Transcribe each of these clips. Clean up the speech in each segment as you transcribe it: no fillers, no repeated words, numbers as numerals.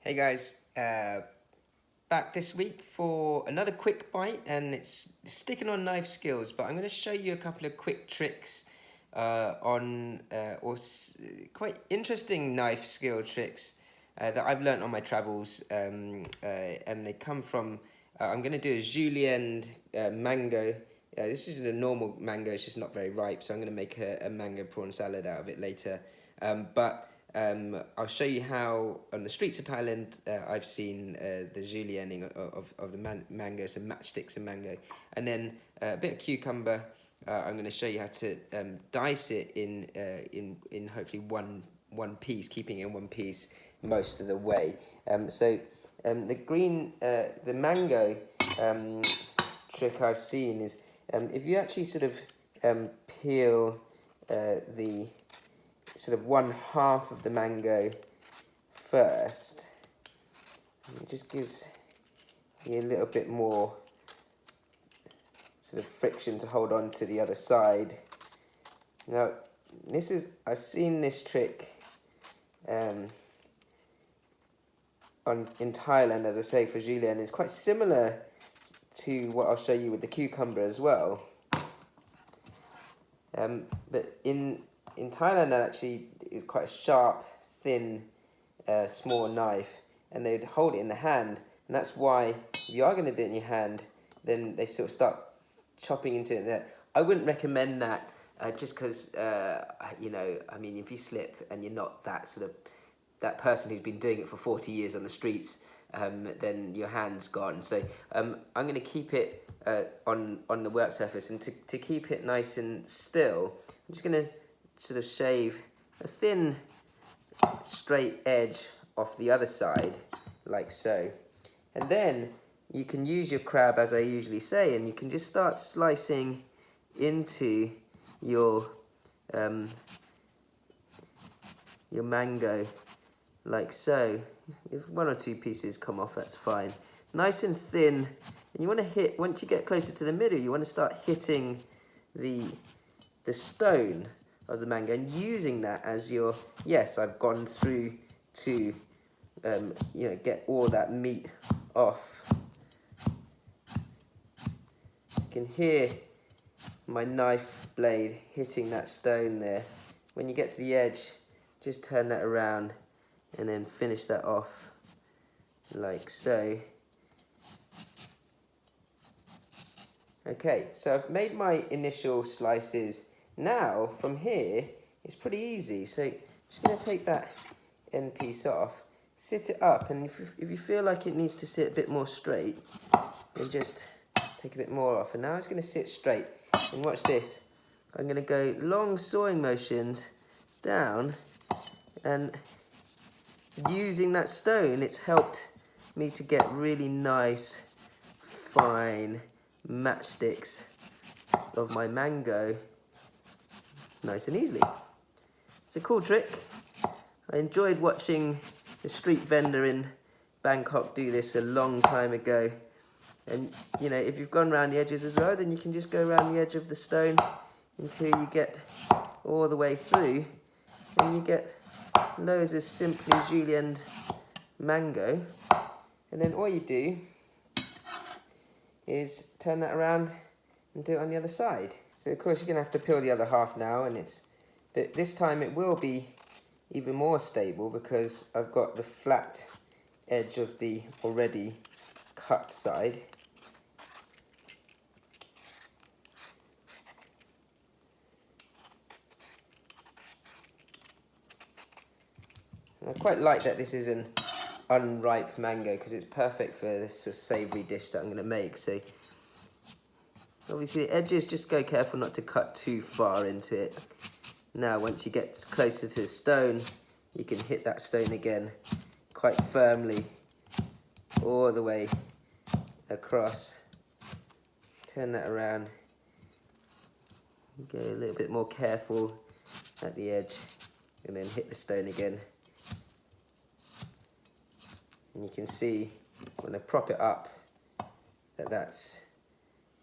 Hey guys, back this week for another quick bite, and it's sticking on knife skills, but I'm going to show you a couple of quick tricks quite interesting knife skill tricks that I've learnt on my travels, and they come from, I'm going to do a julienne mango. This is a normal mango, it's just not very ripe, so I'm going to make a mango prawn salad out of it later. I'll show you how on the streets of Thailand I've seen the julienning of the mango, some matchsticks and mango, and then a bit of cucumber. I'm going to show you how to dice it in hopefully one piece, keeping it in one piece most of the way. The mango trick I've seen is if you actually sort of peel the sort of one half of the mango first, it just gives you a little bit more sort of friction to hold on to the other side. Now, I've seen this trick in Thailand, as I say, for julienne. It's quite similar to what I'll show you with the cucumber as well. But in Thailand, that actually is quite a sharp, thin, small knife, and they'd hold it in the hand, and that's why if you are going to do it in your hand, then they sort of start chopping into it there. I wouldn't recommend that, just because, I mean, if you slip and you're not that person who's been doing it for 40 years on the streets, then your hand's gone. So I'm going to keep it on the work surface, and to keep it nice and still, I'm just going to sort of shave a thin straight edge off the other side, like so. And then you can use your crab, as I usually say, and you can just start slicing into your mango, like so. If one or two pieces come off, that's fine. Nice and thin, and you want to hit, once you get closer to the middle, you want to start hitting the stone of the mango and using that as your, yes, I've gone through to get all that meat off. You can hear my knife blade hitting that stone there. When you get to the edge, just turn that around and then finish that off like so. Okay, so I've made my initial slices. Now, from here, it's pretty easy. So I'm just going to take that end piece off, sit it up, and if you feel like it needs to sit a bit more straight, then just take a bit more off. And now it's going to sit straight. And watch this. I'm going to go long sawing motions down, and using that stone, it's helped me to get really nice, fine matchsticks of my mango, nice and easily. It's a cool trick. I enjoyed watching the street vendor in Bangkok do this a long time ago. And you know, if you've gone around the edges as well, then you can just go around the edge of the stone until you get all the way through, and you get loads of simply julienne mango. And then all you do is turn that around and do it on the other side. So of course you're going to have to peel the other half now, but this time it will be even more stable because I've got the flat edge of the already cut side. And I quite like that this is an unripe mango because it's perfect for this sort of savoury dish that I'm going to make. So obviously the edges, just go careful not to cut too far into it. Now once you get closer to the stone, you can hit that stone again quite firmly all the way across. Turn that around. Go a little bit more careful at the edge and then hit the stone again. And you can see when I prop it up that that's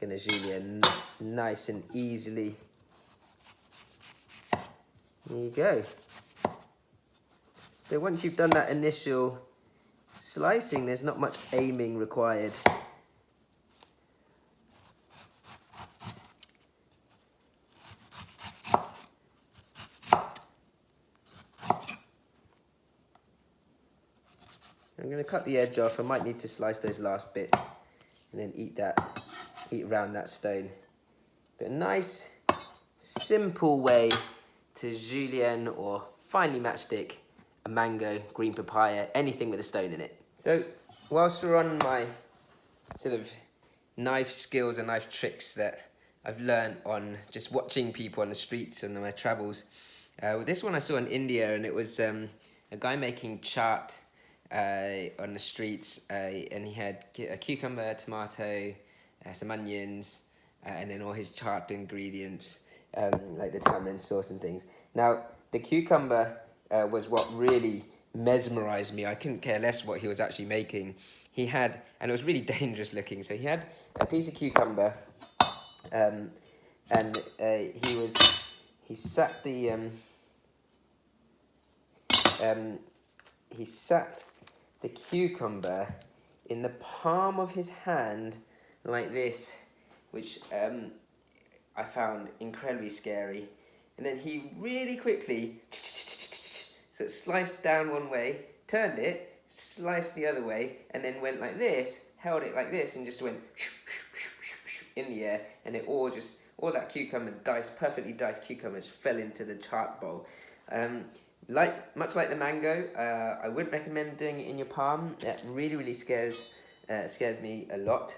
going to julienne nice and easily. There you go. So once you've done that initial slicing, there's not much aiming required. I'm going to cut the edge off. I might need to slice those last bits and then eat around that stone. But a nice, simple way to julienne or finely matchstick a mango, green papaya, anything with a stone in it. So whilst we're on my sort of knife skills and knife tricks that I've learned on just watching people on the streets and on my travels, this one I saw in India, and it was a guy making chaat on the streets, and he had a cucumber, tomato, some onions, and then all his chaat ingredients, like the tamarind sauce and things. Now, the cucumber was what really mesmerized me. I couldn't care less what he was actually making. He had, and it was really dangerous looking, so he had a piece of cucumber, and he sat the cucumber in the palm of his hand like this, which I found incredibly scary. And then he really quickly so sliced down one way, turned it, sliced the other way, and then went like this, held it like this, and just went in the air, and it all that cucumber, perfectly diced cucumber, just fell into the chaat bowl. Much like the mango, I wouldn't recommend doing it in your palm. That really scares me a lot.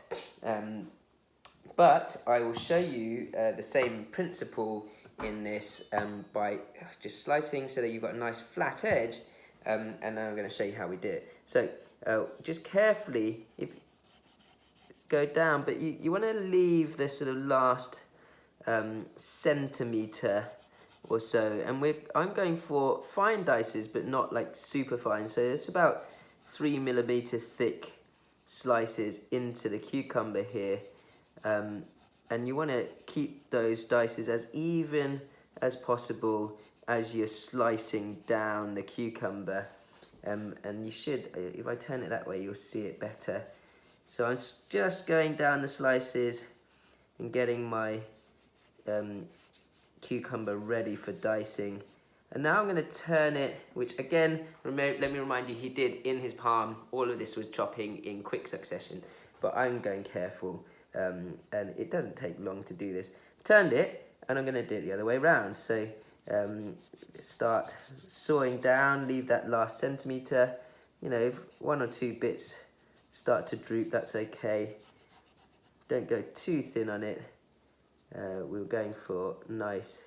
But I will show you the same principle in this by just slicing so that you've got a nice flat edge, and then I'm going to show you how we do it. So just carefully go down, but you want to leave the sort of last centimetre or so, and I'm going for fine dices but not like super fine, so it's about 3mm thick slices into the cucumber here, and you want to keep those dices as even as possible as you're slicing down the cucumber, and you should, if I turn it that way, you'll see it better. So I'm just going down the slices and getting my cucumber ready for dicing. And now I'm going to turn it, which again, let me remind you, he did in his palm. All of this was chopping in quick succession, but I'm going careful, and it doesn't take long to do this. Turned it, and I'm going to do it the other way around. So start sawing down, leave that last centimetre. You know, if one or two bits start to droop, that's okay. Don't go too thin on it. We were going for nice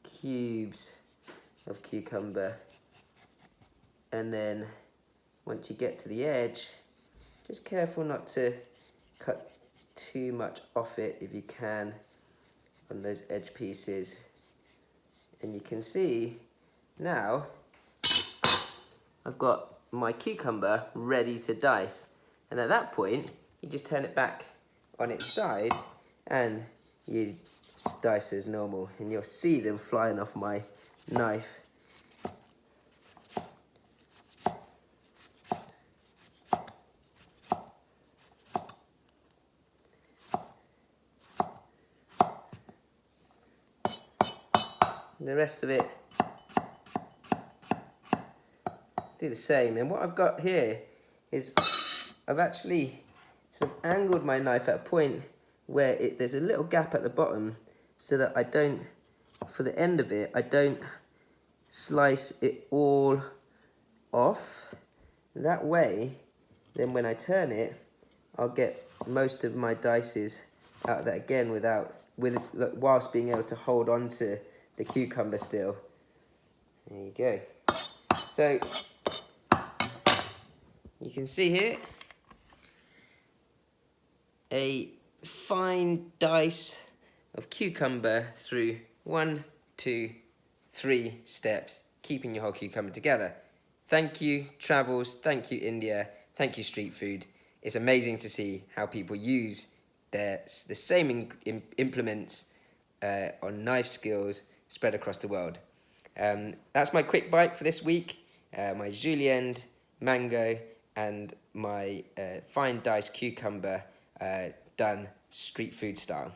cubes of cucumber, and then once you get to the edge, just careful not to cut too much off it if you can on those edge pieces. And you can see now I've got my cucumber ready to dice, and at that point you just turn it back on its side and you dice as normal, and you'll see them flying off my knife. And the rest of it, do the same. And what I've got here is I've actually sort of angled my knife at a point where there's a little gap at the bottom, so that I don't, for the end of it, I don't slice it all off. That way, then when I turn it, I'll get most of my dices out of that again whilst being able to hold on to the cucumber still. There you go. So you can see here a fine dice of cucumber through 1, 2, 3 steps, keeping your whole cucumber together. Thank you, Travels. Thank you, India. Thank you, street food. It's amazing to see how people use the same implements on knife skills spread across the world. That's my quick bite for this week. My julienne, mango, and my fine diced cucumber done street food style.